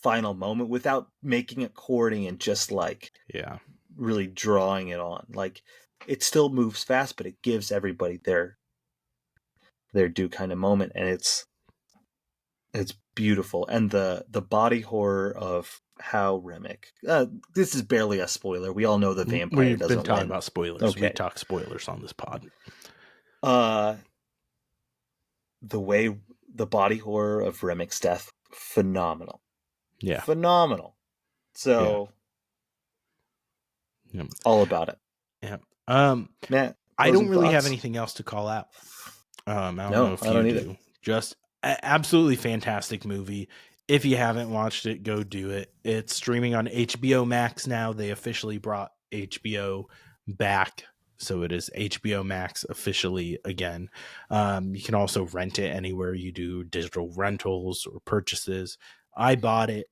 final moment without making it corny and just like Yeah. really drawing it on. Like it still moves fast, but it gives everybody their due kind of moment, and it's beautiful. And the body horror of how Remick, this is barely a spoiler, we all know the vampire We've been doesn't talking win. about spoilers. We Okay. talk spoilers on this pod. uh the way the body horror of Remick's death, phenomenal. Yeah. Phenomenal. Yeah. So Yeah. all about it. Yeah. Matt, I don't closing really have thoughts? anything else to call out. I don't know No, if I you don't either. do. Just absolutely fantastic movie. If you haven't watched it, go do it. It's streaming on HBO Max now. They officially brought HBO back, so it is HBO Max officially again. You can also rent it anywhere you do digital rentals or purchases. I bought it,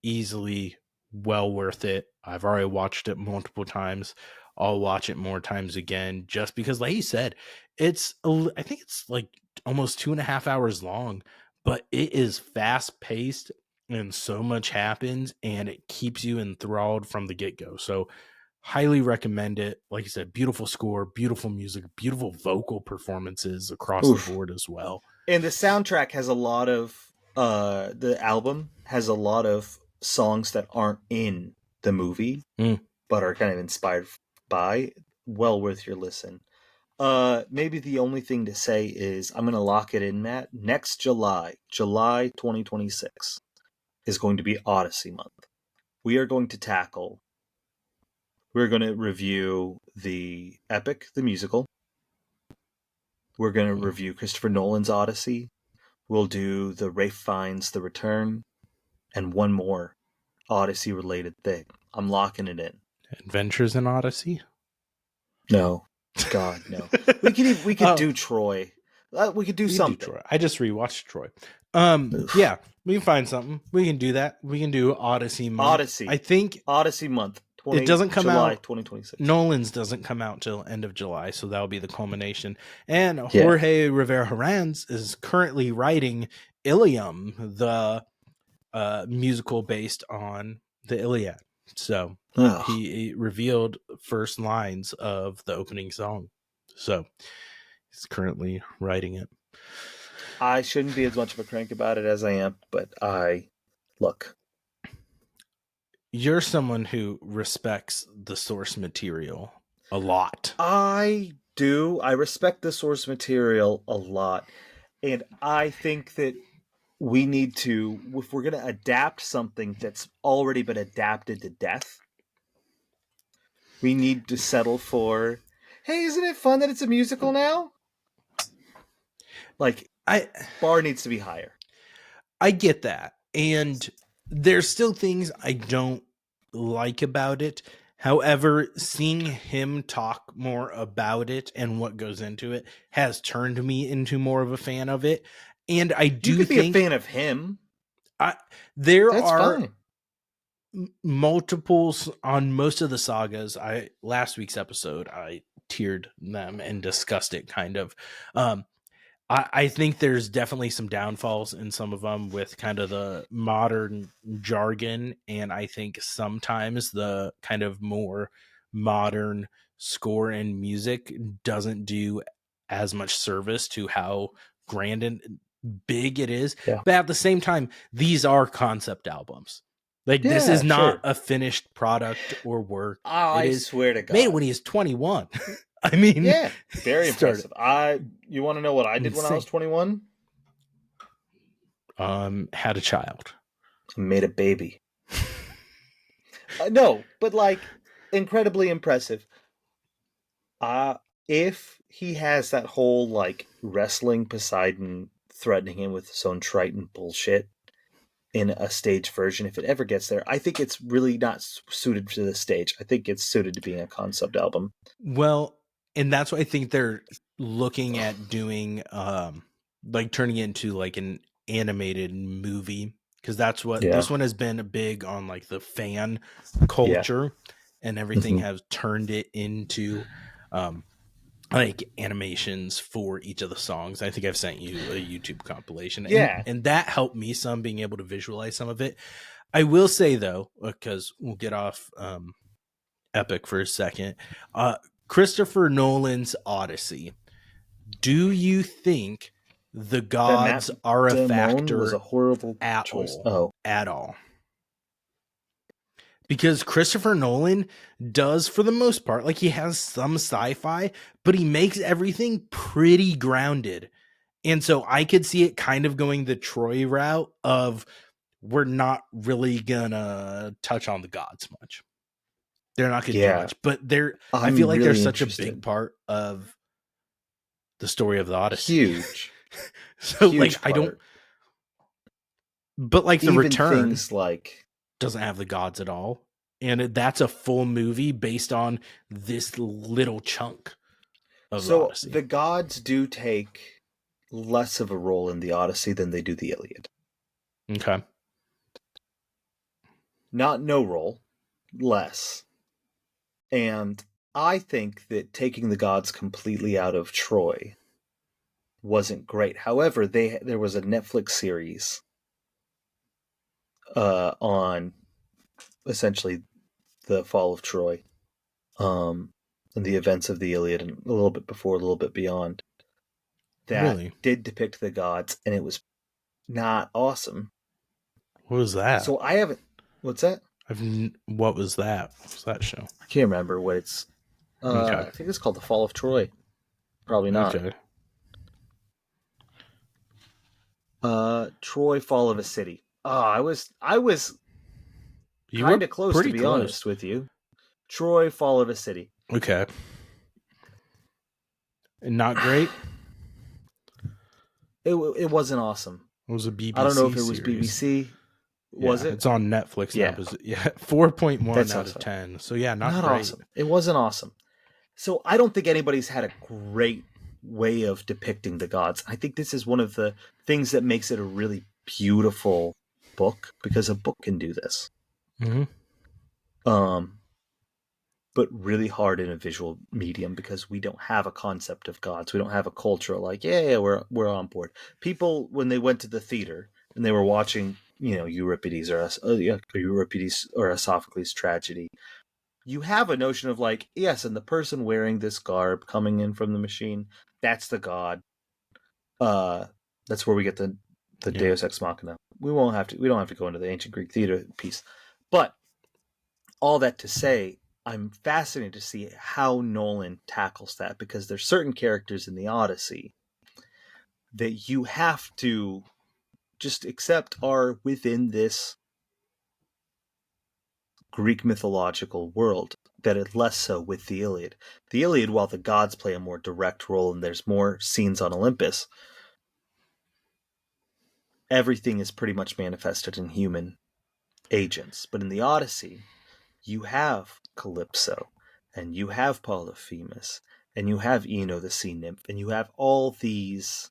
easily well worth it. I've already watched it multiple times. I'll watch it more times again just because, like you said, I think it's like almost 2.5 hours long, but it is fast paced and so much happens and it keeps you enthralled from the get go. So, highly recommend it. Like you said, beautiful score, beautiful music, beautiful vocal performances across the Oof. board as well. And the soundtrack has a lot of the album has a lot of songs that aren't in the movie Mm. but are kind of inspired by. Well worth your listen. Maybe the only thing to say is I'm gonna lock it in, Matt. Next July 2026 is going to be Odyssey month. We are going to tackle we're going to review the epic, the musical. We're going to review Christopher Nolan's Odyssey. We'll do the Rafe Fiennes The Return, and one more. Odyssey related thing. I'm locking it in. Adventures in Odyssey? No. God, no. We could do Troy. We could do something. Troy. I just rewatched Troy. Oof. Yeah, we can find something. We can do that. We can do Odyssey month. Odyssey. I think Odyssey month. it doesn't come July out. 2026. Nolan's doesn't come out till end of July, so that'll be the culmination. And Jorge Rivera Herranz is currently writing Ilium, the musical based on the Iliad. So he revealed first lines of the opening song. So he's currently writing it. I shouldn't be as much of a crank about it as I am, but look. You're someone who respects the source material a lot. I do. I respect the source material a lot. And I think that we need to, if we're going to adapt something that's already been adapted to death, we need to settle for, hey, isn't it fun that it's a musical now? Like, bar needs to be higher. I get that. And there's still things I don't like about it. However, seeing him talk more about it and what goes into it has turned me into more of a fan of it. And I do think... You could be a fan of him. That's fine. Multiples on most of the sagas. Last week's episode, I tiered them and discussed it kind of. I think there's definitely some downfalls in some of them with kind of the modern jargon. And I think sometimes the kind of more modern score and music doesn't do as much service to how grand and big it is. Yeah. But at the same time, these are concept albums. Like, this is not a finished product or work. I swear to God. Made when he was 21. I mean, yeah, very impressive. You want to know what I did when I was 21? Had a child. Made a baby. No, but like incredibly impressive. If he has that whole like wrestling Poseidon threatening him with his own Triton bullshit in a stage version, if it ever gets there, I think it's really not suited to the stage. I think it's suited to being a concept album. Well, and that's what I think they're looking at doing, like turning it into like an animated movie, because that's what this one has been big on, like the fan culture, and everything has turned it into like animations for each of the songs. I think I've sent you a YouTube compilation, and that helped me some, being able to visualize some of it. I will say though, because we'll get off Epic for a second, Christopher Nolan's Odyssey. Do you think the gods are a factor? Was a horrible at choice. At all? Because Christopher Nolan does, for the most part, like, he has some sci-fi, but he makes everything pretty grounded. And so I could see it kind of going the Troy route of, we're not really gonna touch on the gods much. They're not gonna do much, but I feel like they're such a big part of the story of the Odyssey. Huge. So huge like part. I don't, but like the Return things like doesn't have the gods at all, and that's a full movie based on this little chunk of the Odyssey. The gods do take less of a role in the Odyssey than they do the Iliad. Okay. Not no role, less. And I think that taking the gods completely out of Troy wasn't great. However, there was a Netflix series on essentially the fall of Troy, and the events of the Iliad, and a little bit before, a little bit beyond, that did depict the gods, and it was not awesome. What was that? So I haven't... What's that? What was that? What was that show? I can't remember what it's... I think it's called The Fall of Troy. Probably not. Okay. Troy, Fall of a City. I was kind of close, to be honest with you. Troy, Fall of a City. Okay. And not great? It wasn't awesome. It was a BBC I don't know if it was series. BBC. Was Yeah, it? it's on Netflix now. Yeah, But yeah, 4.1 that's out of awesome. 10. So yeah, not Not great. awesome. It wasn't awesome. So I don't think anybody's had a great way of depicting the gods. I think this is one of the things that makes it a really beautiful book, because a book can do this. Mm-hmm. Um, but really hard in a visual medium, because we don't have a concept of gods. We don't have a culture like, yeah, we're on board. People, when they went to the theater and they were watching, Euripides or Sophocles' tragedy, you have a notion of like, yes, and the person wearing this garb coming in from the machine, that's the god. Uh, that's where we get the Yeah. Deus Ex Machina. We don't have to go into the ancient Greek theater piece, but all that to say, I'm fascinated to see how Nolan tackles that, because there's certain characters in the Odyssey that you have to just accept are within this Greek mythological world, that is less so with the Iliad. The Iliad, while the gods play a more direct role and there's more scenes on Olympus, everything is pretty much manifested in human agents. But in the Odyssey, you have Calypso, and you have Polyphemus, and you have Ino the sea nymph, and you have all these.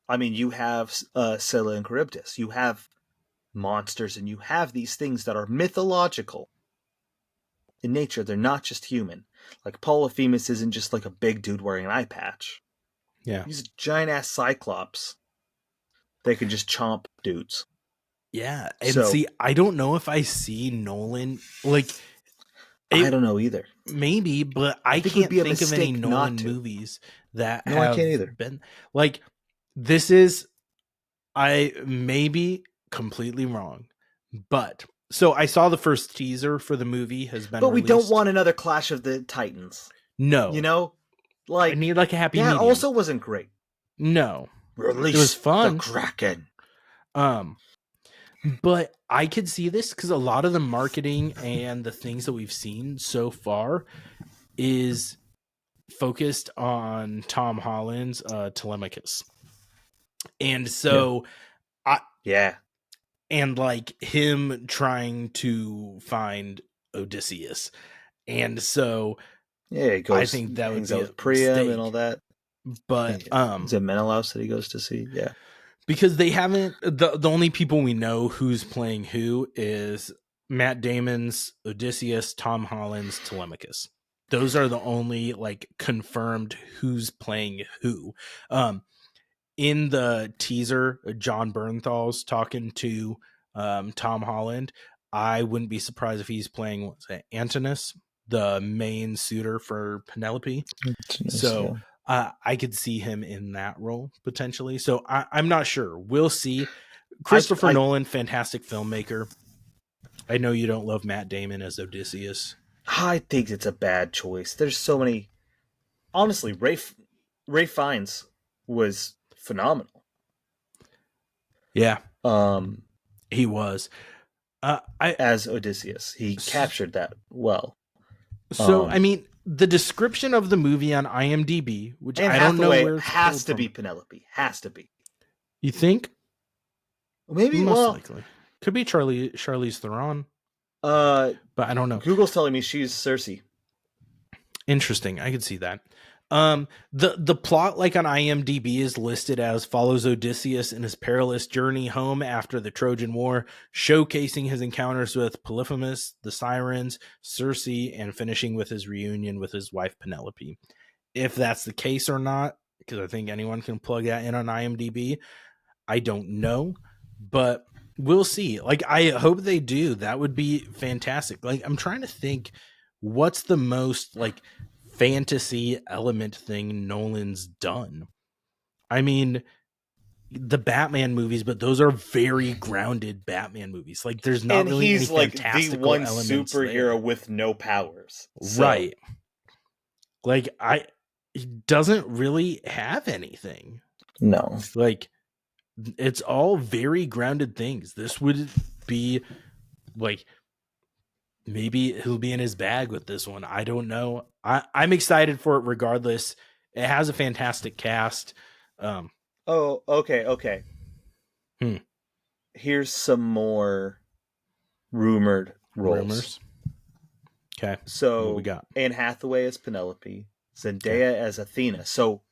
I mean, you have Scylla and Charybdis. You have monsters, and you have these things that are mythological in nature. They're not just human. Like Polyphemus isn't just like a big dude wearing an eye patch. Yeah. He's a giant ass cyclops. They can just chomp dudes. Yeah. And So see, I don't know if I see Nolan like I it don't know either. maybe, but I think it would can't be a think of any mistake not Nolan to. movies that No, I have can't either. been like this is I may be completely wrong, but so I saw the first teaser for the movie has been But we don't released. want another Clash of the Titans. You No, know? I Like, need like a happy that medium. also wasn't great. No, it was Release the fun. Kraken. But I could see this because a lot of the marketing and the things that we've seen so far is focused on Tom Holland's Telemachus. And so Yeah. and like him trying to find Odysseus. And so Yeah, he I goes, think that would hangs be out a with Priam and all mistake. that. But Is it Menelaus that he goes to see? Yeah. because they haven't the only people we know who's playing who is Matt Damon's Odysseus, Tom Holland's Telemachus. Those are the only like confirmed who's playing who. In the teaser, John Bernthal's talking to Tom Holland. I wouldn't be surprised if he's playing what's it, Antinous, the main suitor for Penelope. So I could see him in that role potentially. So I'm not sure. We'll see. Christopher Nolan, fantastic filmmaker. I know you don't love Matt Damon as Odysseus. I think it's a bad choice. There's so many. Honestly, Ray Fiennes was phenomenal. Yeah, Um, he was. as Odysseus, he captured that well. So I mean, the description of the movie on IMDb, which and I don't know Hathaway where it's has to from. be Penelope. Has to be. You think? Maybe Most likely. Could be Charlize Theron. But I don't know. Google's telling me she's Cersei. Interesting. I could see that. The plot, like on IMDb, is listed as follows Odysseus in his perilous journey home after the Trojan War, showcasing his encounters with Polyphemus, the Sirens, Circe, and finishing with his reunion with his wife Penelope. If that's the case or not, because I think anyone can plug that in on IMDb, I don't know, but we'll see. Like, I hope they do. That would be fantastic. Like, I'm trying to think what's the most like fantasy element thing Nolan's done. I mean, the Batman movies, but those are very grounded Batman movies. Like, there's not really any fantastical the one elements superhero there. with no powers, so. Right? Like, he doesn't really have anything. No, like it's all very grounded things. This would be like maybe he'll be in his bag with this one. I don't know. I'm excited for it regardless. It has a fantastic cast. Okay. Hmm. Here's some more rumored roles. Rumors. Okay. So What we got? Anne Hathaway as Penelope, Zendaya as Athena. So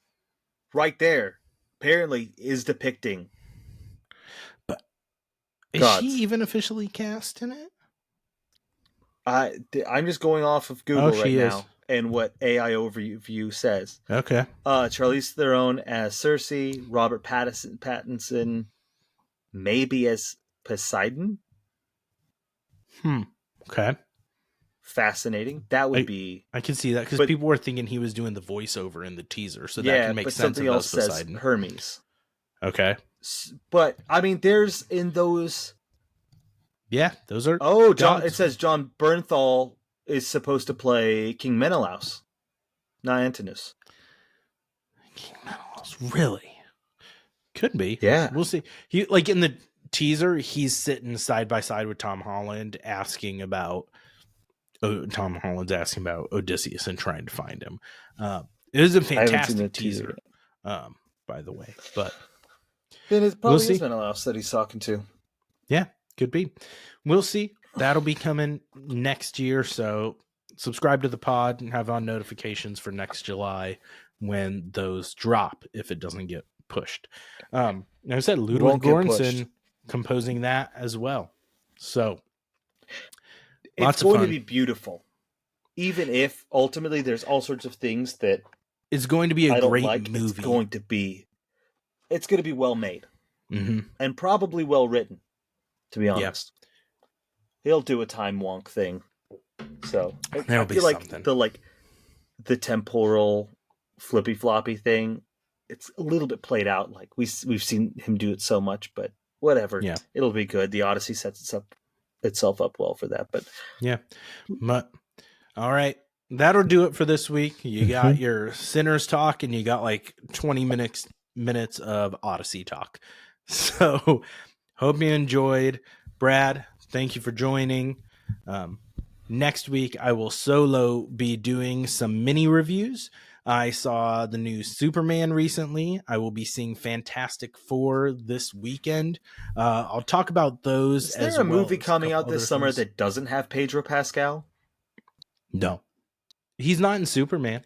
right there, apparently, is depicting. But is gods. she even officially cast in it? I'm just going off of Google right she is. now and what AI Overview says. Okay. Charlize Theron as Cersei, Robert Pattinson maybe as Poseidon. Okay. Fascinating. That would be. I can see that because people were thinking he was doing the voiceover in the teaser, so that can make sense. Something else says Poseidon. Hermes. Okay. But I mean, there's in those. Yeah, those are. Oh, it says John Bernthal is supposed to play King Menelaus, not Antinous. King Menelaus, really? Could be. Yeah, we'll see. He like in the teaser, he's sitting side by side with Tom Holland's asking about Odysseus and trying to find him. It is a fantastic teaser, by the way. But then it probably is Menelaus that he's talking to. Yeah, could be. We'll see. That'll be coming next year. So subscribe to the pod and have on notifications for next July when those drop, if it doesn't get pushed. Like I said, Ludwig Göransson composing that as well. So it's going to be beautiful. Even if ultimately there's all sorts of things that it's going to be a great movie. It's going to be well made. Mm-hmm. And probably well written, to be honest. Yeah. He'll do a time wonk thing. So I feel like something. the temporal flippy floppy thing, it's a little bit played out. Like we've seen him do it so much, but whatever. Yeah. It'll be good. The Odyssey sets itself up well for that. But yeah. But all right. That'll do it for this week. You got your Sinners talk and you got like 20 minutes of Odyssey talk. So hope you enjoyed. Brad, thank you for joining. Next week, I will solo be doing some mini reviews. I saw the new Superman recently. I will be seeing Fantastic Four this weekend. I'll talk about those. Is there a movie coming out this summer that doesn't have Pedro Pascal? No. He's not in Superman.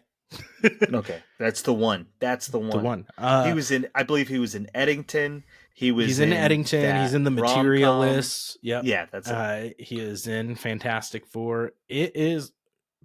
Okay, that's the one. He was in. I believe he was in Eddington. He's in Eddington. He's in The Materialists. Yep. Yeah, that's it. He is in Fantastic Four. It is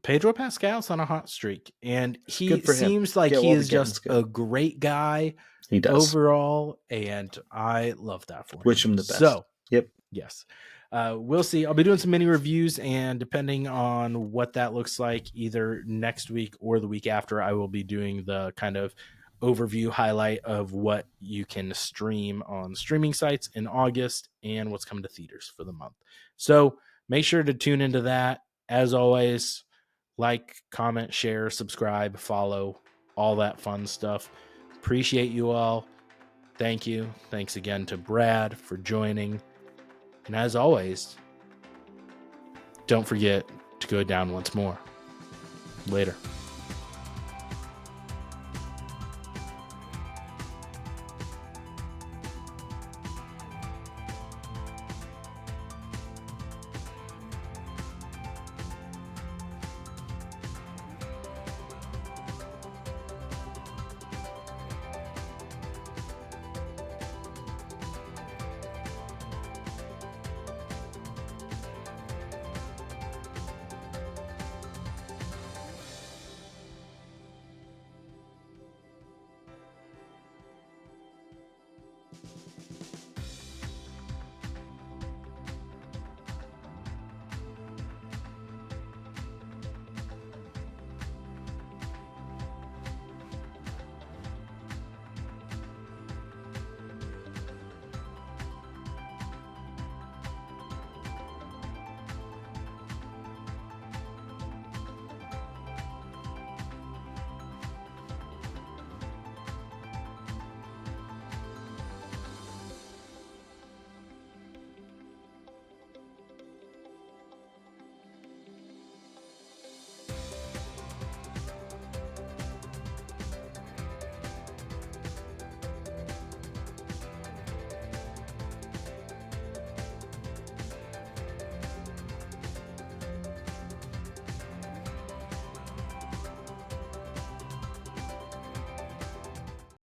Pedro Pascal's on a hot streak, and he seems like he is just a great guy. He does overall, and I love that for him. Wish him the best. So, yep. Yes. We'll see. I'll be doing some mini reviews, and depending on what that looks like, either next week or the week after, I will be doing the kind of overview highlight of what you can stream on streaming sites in August and what's coming to theaters for the month. So make sure to tune into that. As always, like, comment, share, subscribe, follow, all that fun stuff. Appreciate you all. Thank you. Thanks again to Brad for joining. And as always, don't forget to go down once more. Later.